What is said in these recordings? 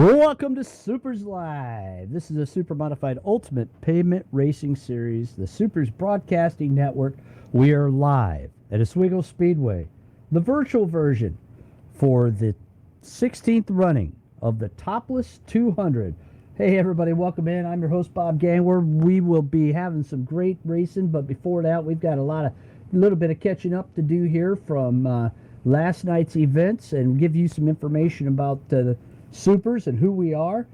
Welcome to SUPRS Live. This is a super modified ultimate pavement racing series, the SUPRS Broadcasting Network. We are live at Oswego Speedway, the virtual version for the 16th running of the Topless 200. Hey everybody, welcome in. I'm your host Bob Gangwer. We will be having some great racing, but before that, we've got a little bit of catching up to do here from last night's events, and give you some information about the SUPRS and who we are,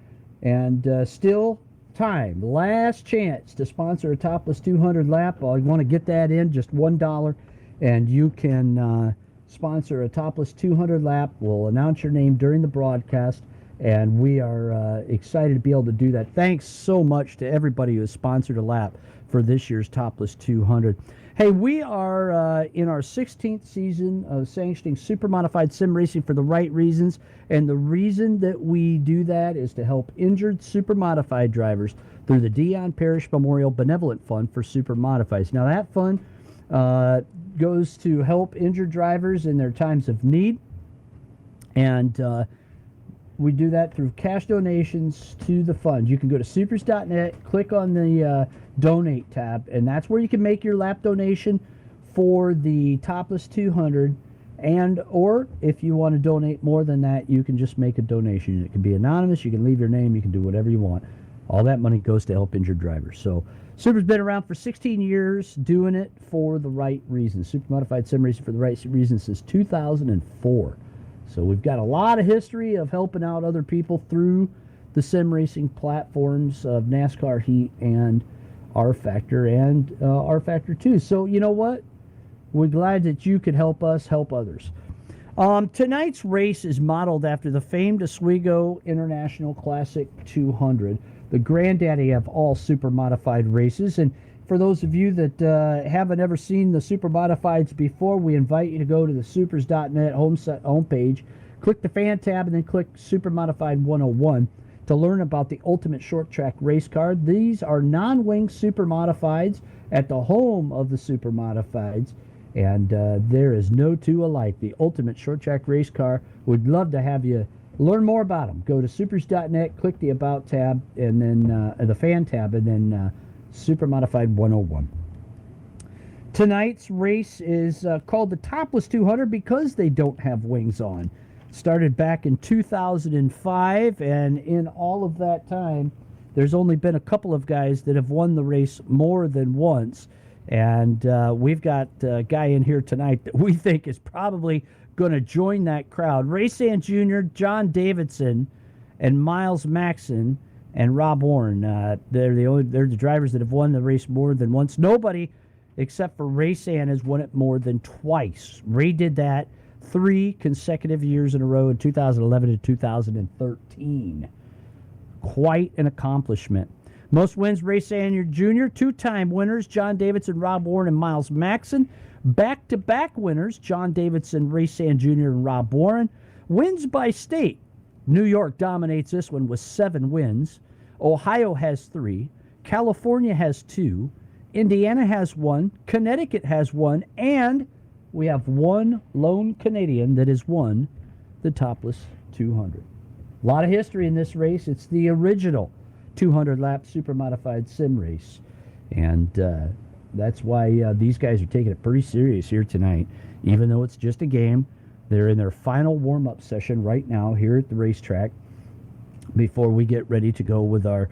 and still time, last chance to sponsor a Topless 200 lap. I want to get that in, just $1, and you can sponsor a Topless 200 lap. We'll announce your name during the broadcast, and we are excited to be able to do that. Thanks so much to everybody who has sponsored a lap for this year's Topless 200. Hey, we are in our 16th season of sanctioning super modified sim racing for the right reasons, and the reason that we do that is to help injured super modified drivers through the Dion Parish Memorial Benevolent Fund for Super Modifieds. Now, that fund goes to help injured drivers in their times of need, and we do that through cash donations to the fund. You can go to suprs.net, click on the donate tab, and that's where you can make your lap donation for the Topless 200. And or if you want to donate more than that, you can just make a donation. It can be anonymous, you can leave your name, you can do whatever you want. All that money goes to help injured drivers. So Super's been around for 16 years, doing it for the right reasons. Super Modified Sim Racing for the right reasons since 2004. So we've got a lot of history of helping out other people through the sim racing platforms of NASCAR Heat and R-Factor and R-Factor 2. So you know what? We're glad that you could help us help others. Tonight's race is modeled after the famed Oswego International Classic 200, the granddaddy of all super modified races. And for those of you that haven't ever seen the super modifieds before, we invite you to go to the suprs.net homepage, click the fan tab, and then click Super Modified 101 to learn about the ultimate short track race car. These are non-wing super modifieds at the home of the super modifieds, and there is no two alike. The ultimate short track race car. We'd love to have you learn more about them. Go to suprs.net, click the About tab, and then the fan tab, and then Super Modified 101. Tonight's race is called the Topless 200 because they don't have wings on. Started back in 2005, and in all of that time, there's only been a couple of guys that have won the race more than once. And we've got a guy in here tonight that we think is probably going to join that crowd. Ray Sand Jr., John Davidson, and Miles Maxson, and Rob Warren. They're the drivers that have won the race more than once. Nobody except for Ray Sand has won it more than twice. Ray did that 3 consecutive years in a row in 2011 to 2013. Quite an accomplishment. Most wins, Ray Sand Jr., 2-time winners, John Davidson, Rob Warren, and Miles Maxson. Back-to-back winners, John Davidson, Ray Sand Jr., and Rob Warren. Wins by state. New York dominates this one with 7 wins. Ohio has 3. California has 2. Indiana has 1. Connecticut has 1. And we have 1 lone Canadian that has won the Topless 200. A lot of history in this race. It's the original 200-lap super modified sim race. And that's why these guys are taking it pretty serious here tonight. Even though it's just a game, they're in their final warm-up session right now here at the racetrack before we get ready to go with our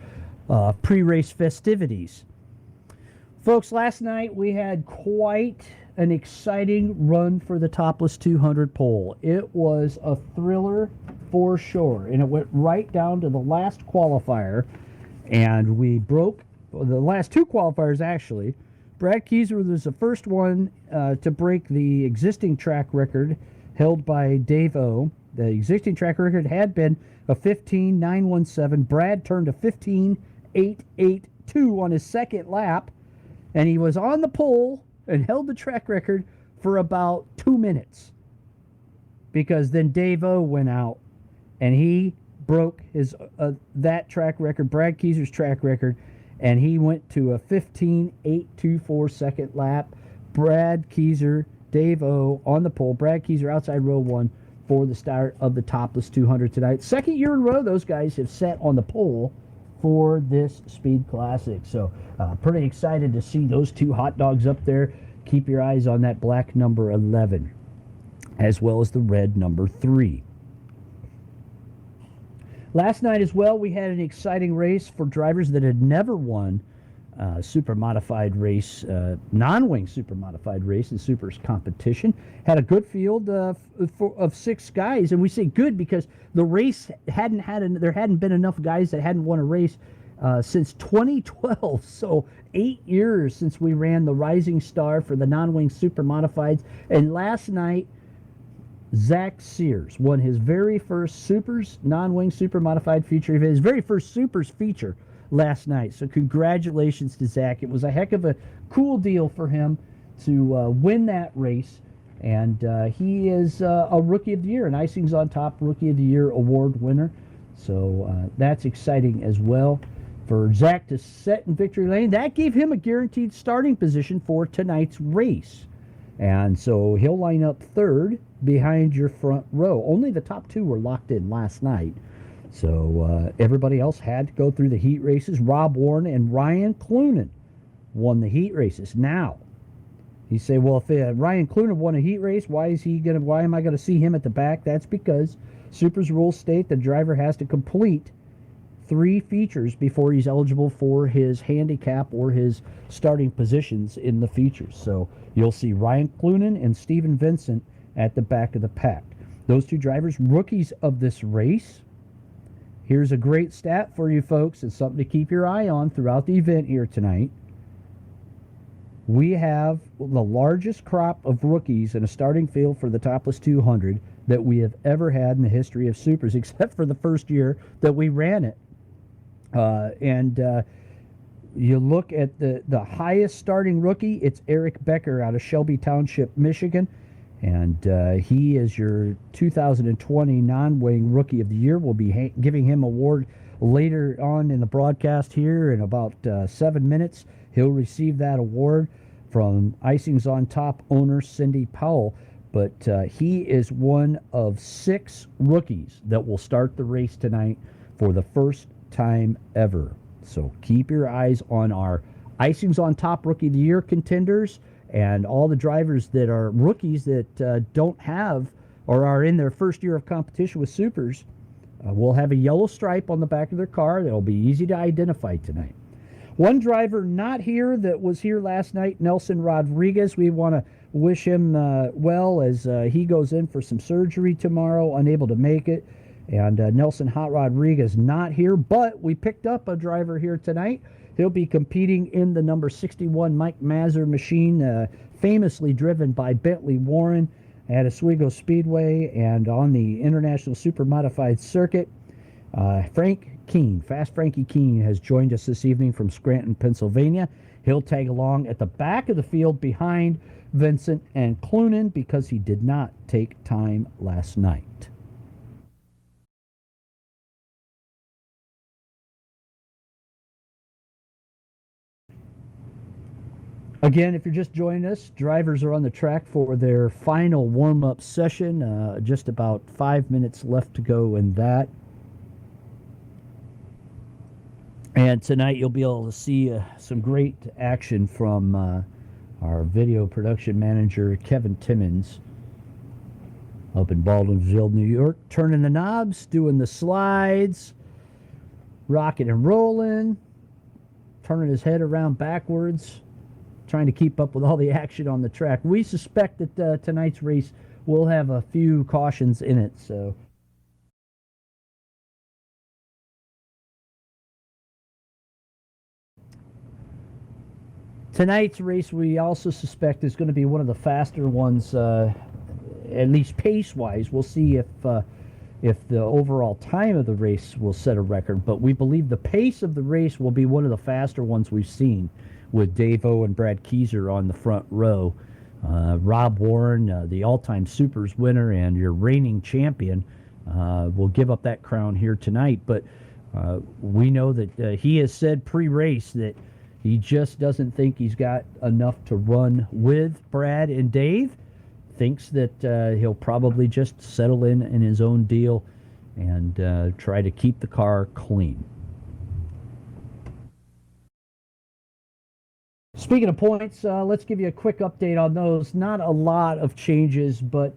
pre-race festivities. Folks, last night we had quite an exciting run for the Topless 200 pole. It was a thriller for sure, and it went right down to the last qualifier, and we broke the last 2 qualifiers, actually. Brad Kieser was the first one to break the existing track record held by Dave O. The existing track record had been a 15.917. Brad turned a 15.882 on his second lap, and he was on the pole and held the track record for about 2 minutes, because then Dave O went out and he broke his that track record, Brad Kieser's track record, and he went to a 15.824 second lap. Brad Kieser, Dave O on the pole. Brad Kieser outside row 1, for the start of the Topless 200 tonight. Second year in a row, those guys have sat on the pole for this Speed Classic. So pretty excited to see those two hot dogs up there. Keep your eyes on that black number 11, as well as the red number 3. Last night as well, we had an exciting race for drivers that had never won super modified race, non-wing super modified race in SUPRS competition. Had a good field of 6 guys, and we say good because the race there hadn't been enough guys that hadn't won a race since 2012. So 8 years since we ran the Rising Star for the non-wing super modifieds, and last night Zach Sears won his very first SUPRS non-wing super modified feature, his very first SUPRS feature last night. So congratulations to Zach. It was a heck of a cool deal for him to win that race, and he is a Rookie of the Year, an Icings on Top Rookie of the Year award winner. So that's exciting as well for Zach to set in victory lane. That gave him a guaranteed starting position for tonight's race, and so he'll line up third behind your front row. Only the top 2 were locked in last night. So everybody else had to go through the heat races. Rob Warren and Ryan Clunan won the heat races. Now, you say, well, if Ryan Clunan won a heat race, why am I going to see him at the back? That's because SUPRS rules state the driver has to complete 3 features before he's eligible for his handicap or his starting positions in the features. So you'll see Ryan Clunan and Steven Vincent at the back of the pack. Those 2 drivers, rookies of this race. Here's a great stat for you folks. It's something to keep your eye on throughout the event here tonight. We have the largest crop of rookies in a starting field for the Topless 200 that we have ever had in the history of SUPRS, except for the first year that we ran it. You look at the highest starting rookie, it's Eric Becker out of Shelby Township, Michigan. And he is your 2020 non-wing Rookie of the Year. We'll be giving him an award later on in the broadcast here in about 7 minutes. He'll receive that award from Icings on Top owner Cindy Powell. But he is one of 6 rookies that will start the race tonight for the first time ever. So keep your eyes on our Icings on Top Rookie of the Year contenders, and all the drivers that are rookies that don't have or are in their first year of competition with SUPRS will have a yellow stripe on the back of their car that'll be easy to identify tonight. One driver not here that was here last night, Nelson Rodriguez. We want to wish him well as he goes in for some surgery tomorrow, unable to make it. And Nelson Hot Rodriguez not here, but we picked up a driver here tonight. He'll be competing in the number 61 Mike Mazur machine, famously driven by Bentley Warren at Oswego Speedway and on the International Super Modified Circuit. Frank Keene, Fast Frankie Keene, has joined us this evening from Scranton, Pennsylvania. He'll tag along at the back of the field behind Vincent and Clunan because he did not take time last night. Again, if you're just joining us, drivers are on the track for their final warm-up session. Just about 5 minutes left to go in that. And tonight you'll be able to see some great action from our video production manager, Kevin Timmons, up in Baldwinsville, New York, turning the knobs, doing the slides, rocking and rolling, turning his head around backwards, trying to keep up with all the action on the track. We suspect that tonight's race will have a few cautions in it, so tonight's race we also suspect is going to be one of the faster ones, at least pace-wise. We'll see if the overall time of the race will set a record, but we believe the pace of the race will be one of the faster ones we've seen, with Dave-O and Brad Keyser on the front row. Rob Warren, the all-time SUPRS winner and your reigning champion, will give up that crown here tonight. But we know that he has said pre-race that he just doesn't think he's got enough to run with Brad and Dave. thinks that he'll probably just settle in his own deal and try to keep the car clean. Speaking of points, let's give you a quick update on those. Not a lot of changes, but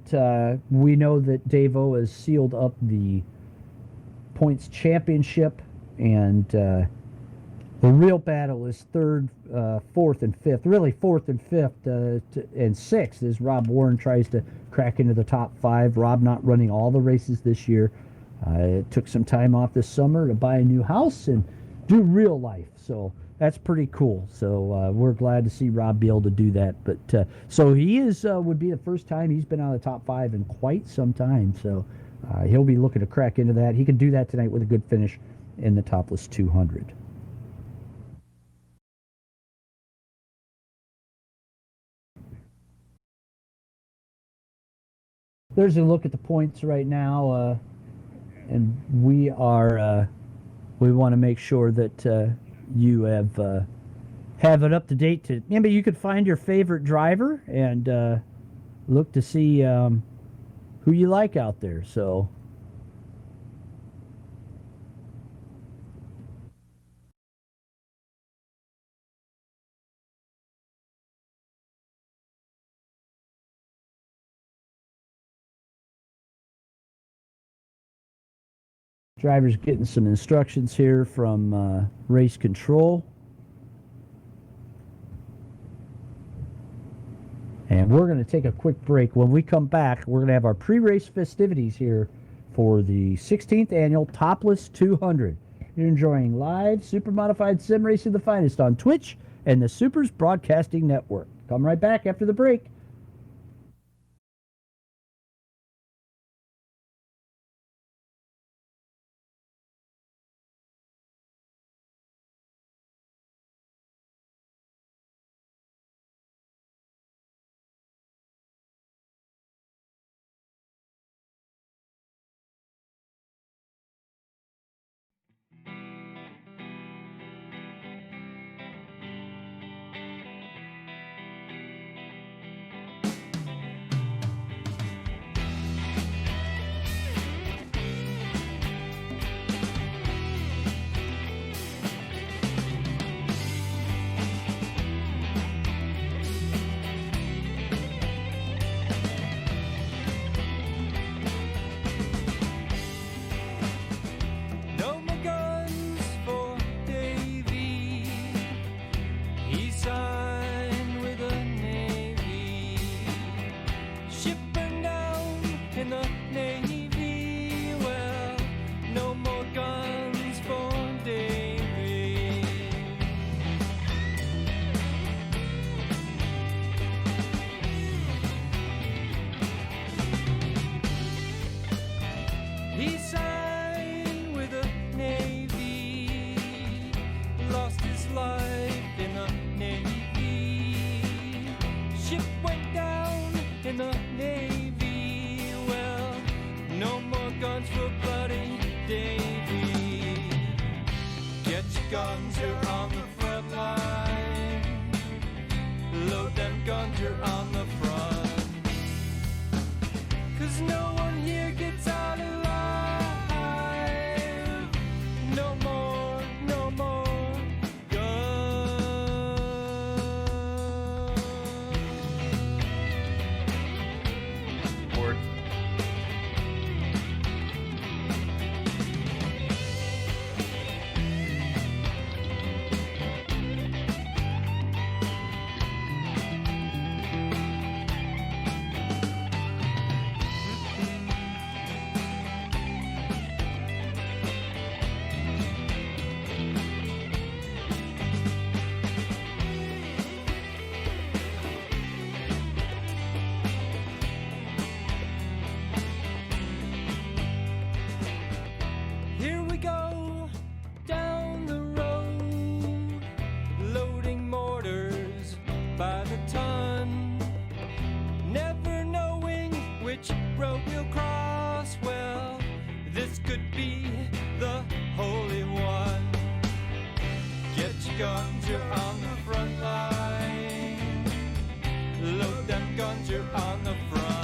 we know that Davo has sealed up the points championship, and the real battle is third, fourth, and fifth. Really, fourth and fifth and sixth as Rob Warren tries to crack into the top five. Rob not running all the races this year. Took some time off this summer to buy a new house and do real life. So that's pretty cool. So we're glad to see Rob be able to do that. But so he would be the first time he's been out of the top five in quite some time. So he'll be looking to crack into that. He can do that tonight with a good finish in the Topless 200. There's a look at the points right now, and we want to make sure that you have it up to date. Maybe you could find your favorite driver and look to see who you like out there. So driver's getting some instructions here from race control. And we're going to take a quick break. When we come back, we're going to have our pre-race festivities here for the 16th Annual Topless 200. You're enjoying live Super Modified Sim Racing, the finest on Twitch and the SUPRS Broadcasting Network. Come right back after the break. guns, you're on the front line. Load them guns, you're on the front. 'Cause no one here gets out alive. No more, no more guns. Word. Here we go, down the road, loading mortars by the ton, never knowing which road we'll cross. Well, this could be the holy one. Get your guns, you're on the front line. Load them guns, you're on the front.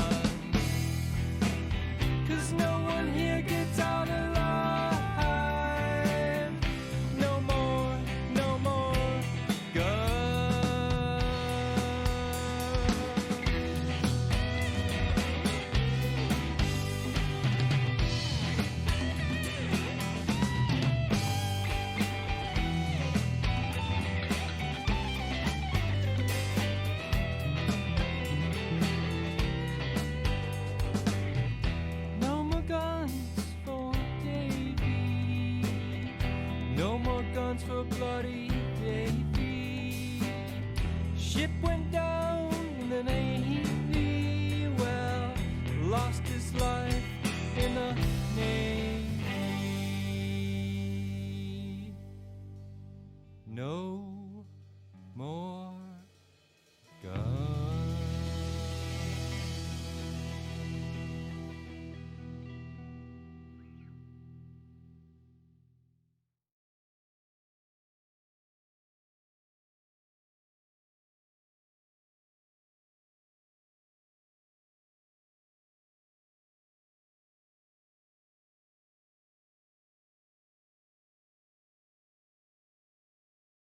once for bloody Davy. Ship went down in the Navy, well, lost his life in the Navy. No more guns.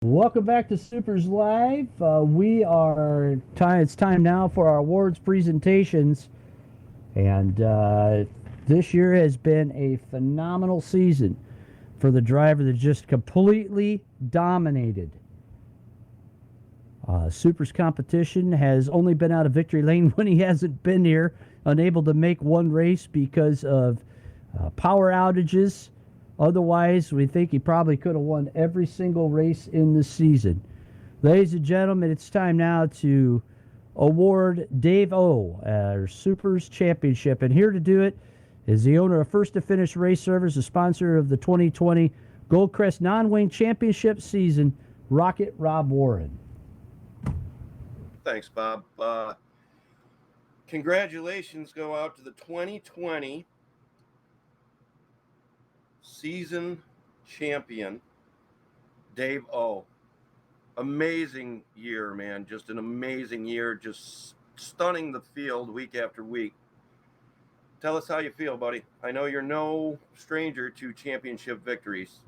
Welcome back to Supers Live. It's time now for our awards presentations. And this year has been a phenomenal season for the driver that just completely dominated. Supers competition has only been out of victory lane when he hasn't been here, unable to make one race because of power outages. Otherwise, we think he probably could have won every single race in the season. Ladies and gentlemen, it's time now to award Dave O our Supers Championship. And here to do it is the owner of First to Finish Race Service, the sponsor of the 2020 Goldcrest Non-Wing Championship season, Rocket Rob Warren. Thanks, Bob. Congratulations go out to the 2020 season champion, Dave O. Amazing year, man. Just an amazing year. Just stunning the field week after week. Tell us how you feel, buddy. I know you're no stranger to championship victories,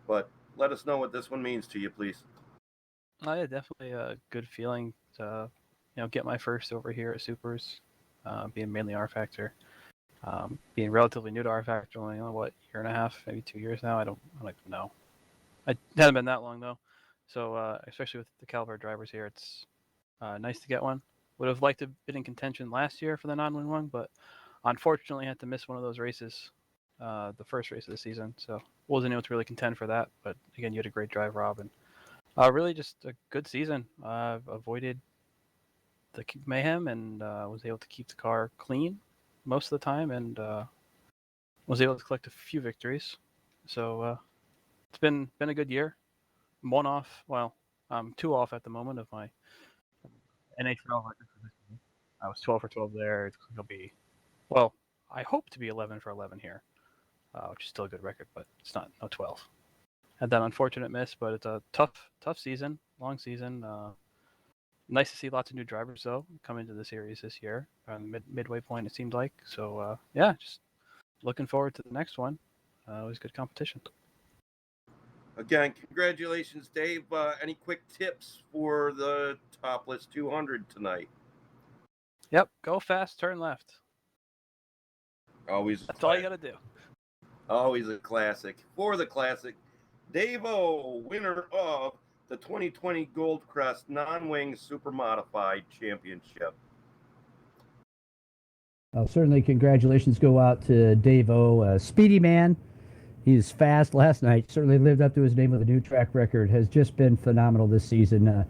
but let us know what this one means to you, please. Yeah, definitely a good feeling to, get my first over here at Supers, being mainly R Factor, being relatively new to R Factor, only year and a half, maybe 2 years now. I don't even know. It hasn't been that long though, so especially with the caliber of drivers here, it's nice to get one. Would have liked to have been in contention last year for the non-wing one, but unfortunately had to miss one of those races, the first race of the season, so wasn't able to really contend for that. But again, you had a great drive, Rob, and really just a good season. Avoided the mayhem and was able to keep the car clean most of the time, and was able to collect a few victories. So it's been a good year. One off, well, two off at the moment of my NHL record for this year. I was 12 for 12 there. It'll be, well, I hope to be 11 for 11 here, which is still a good record, but it's not, no 12. Had that unfortunate miss, but it's a tough season, long season. Nice to see lots of new drivers though come into the series this year on the midway point, it seemed like. So yeah, just looking forward to the next one. It was good competition. Again, congratulations, Dave. Any quick tips for the Topless 200 tonight? Yep, go fast, turn left. Always. That's all you got to do. Always a classic. For the classic, Dave O, winner of the 2020 Goldcrest Non-Wing Supermodified Championship. Certainly, congratulations go out to Dave O, speedy man. He's fast. Last night certainly lived up to his name with a new track record. Has just been phenomenal this season.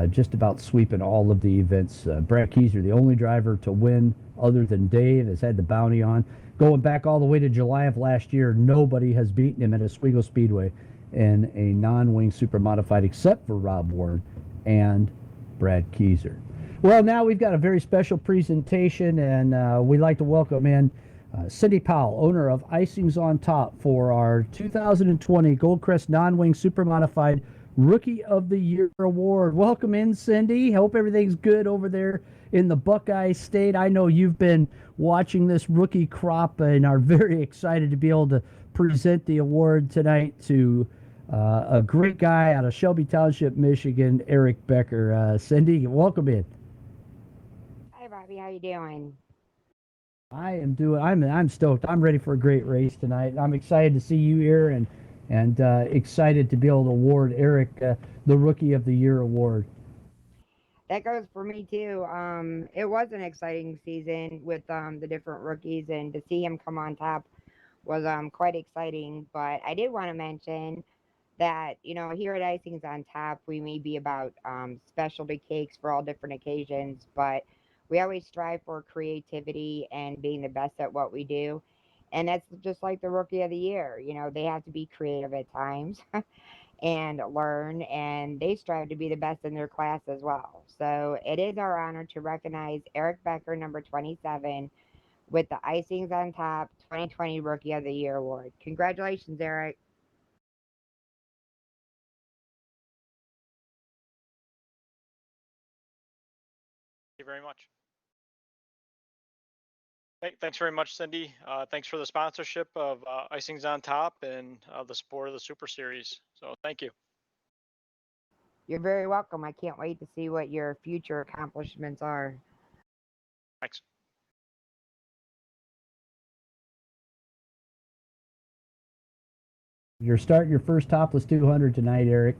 Just about sweeping all of the events. Brad Keyser, the only driver to win other than Dave, has had the bounty on. Going back all the way to July of last year, nobody has beaten him at Oswego Speedway in a non-wing supermodified except for Rob Warren and Brad Keyser. Well, now we've got a very special presentation, and we'd like to welcome in Cindy Powell, owner of Icings on Top, for our 2020 Goldcrest Non-Wing Supermodified Rookie of the Year Award. Welcome in, Cindy. Hope everything's good over there in the Buckeye State. I know you've been watching this rookie crop and are very excited to be able to present the award tonight to a great guy out of Shelby Township, Michigan, Eric Becker. Cindy, welcome in. Hi, Robbie. How you doing? I'm stoked. I'm ready for a great race tonight. I'm excited to see you here and excited to be able to award Eric the Rookie of the Year award. That goes for me too. It was an exciting season with the different rookies, and to see him come on top was quite exciting. But I did want to mention that, here at Icings on Top, we may be about specialty cakes for all different occasions, but we always strive for creativity and being the best at what we do. And that's just like the Rookie of the Year. They have to be creative at times and learn, and they strive to be the best in their class as well. So it is our honor to recognize Eric Becker, number 27, with the Icings on Top 2020 Rookie of the Year award. Congratulations, Eric. Thank you very much. Thanks very much, Cindy. Thanks for the sponsorship of Icings on Top and the support of the Super Series. So thank you. You're very welcome. I can't wait to see what your future accomplishments are. Thanks. You're starting your first Topless 200 tonight, Eric.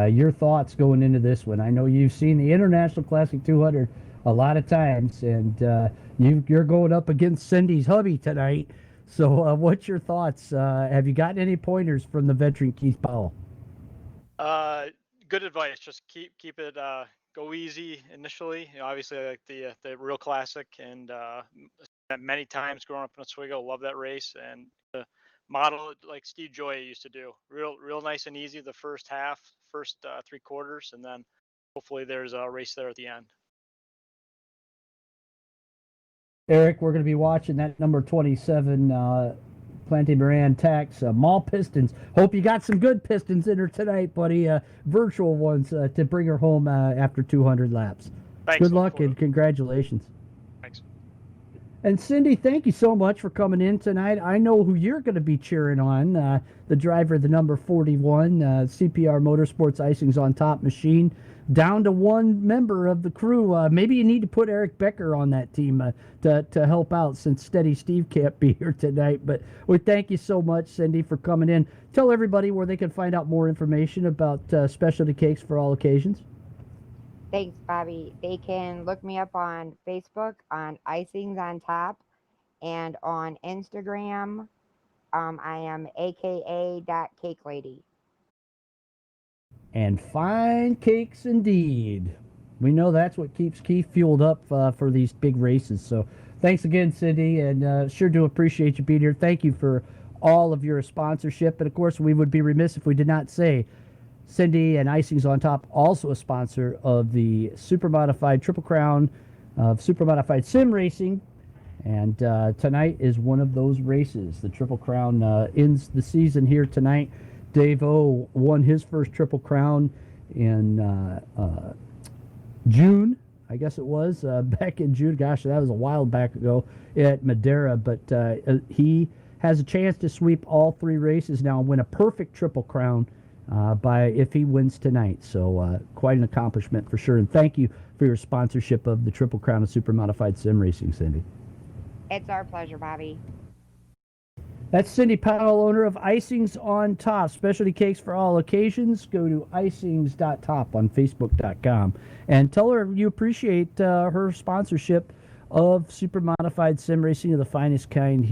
Your thoughts going into this one? I know you've seen the International Classic 200 a lot of times, and you're going up against Cindy's hubby tonight. So what's your thoughts? Have you gotten any pointers from the veteran Keith Powell? Good advice. Just keep it go easy initially. Obviously, I like the real classic, and many times growing up in Oswego, love that race, and model it like Steve Joy used to do. Real nice and easy the first half, first 3 quarters, and then hopefully there's a race there at the end. Eric, we're going to be watching that number 27 Plante Moran Tax Mall Pistons. Hope you got some good Pistons in her tonight, buddy. Virtual ones to bring her home after 200 laps. Thanks. Good luck and congratulations. Thanks. And Cindy, thank you so much for coming in tonight. I know who you're going to be cheering on, the driver of the number 41 CPR Motorsports Icings on Top machine, down to one member of the crew. Maybe you need to put Eric Becker on that team to help out since Steady Steve can't be here tonight. But we thank you so much, Cindy, for coming in. Tell everybody where they can find out more information about specialty cakes for all occasions. Thanks, Bobby. They can look me up on Facebook on Icings on Top, and on Instagram, I am aka.cakelady. And fine cakes indeed. We know that's what keeps Keith fueled up for these big races. So thanks again, Cindy, and sure do appreciate you being here. Thank you for all of your sponsorship. And, of course, we would be remiss if we did not say Cindy and Icings on Top, also a sponsor of the Super Modified Triple Crown of Super Modified Sim Racing. And tonight is one of those races. The Triple Crown ends the season here tonight. Dave O won his first Triple Crown in June, I guess it was, back in June. Gosh, that was a while back ago at Madera. But he has a chance to sweep all 3 races now and win a perfect Triple Crown if he wins tonight. So quite an accomplishment for sure. And thank you for your sponsorship of the Triple Crown of Super Modified Sim Racing, Cindy. It's our pleasure, Bobby. That's Cindy Powell, owner of Icings on Top, specialty cakes for all occasions. Go to icings.top on facebook.com and tell her you appreciate her sponsorship of Super Modified Sim Racing of the finest kind here.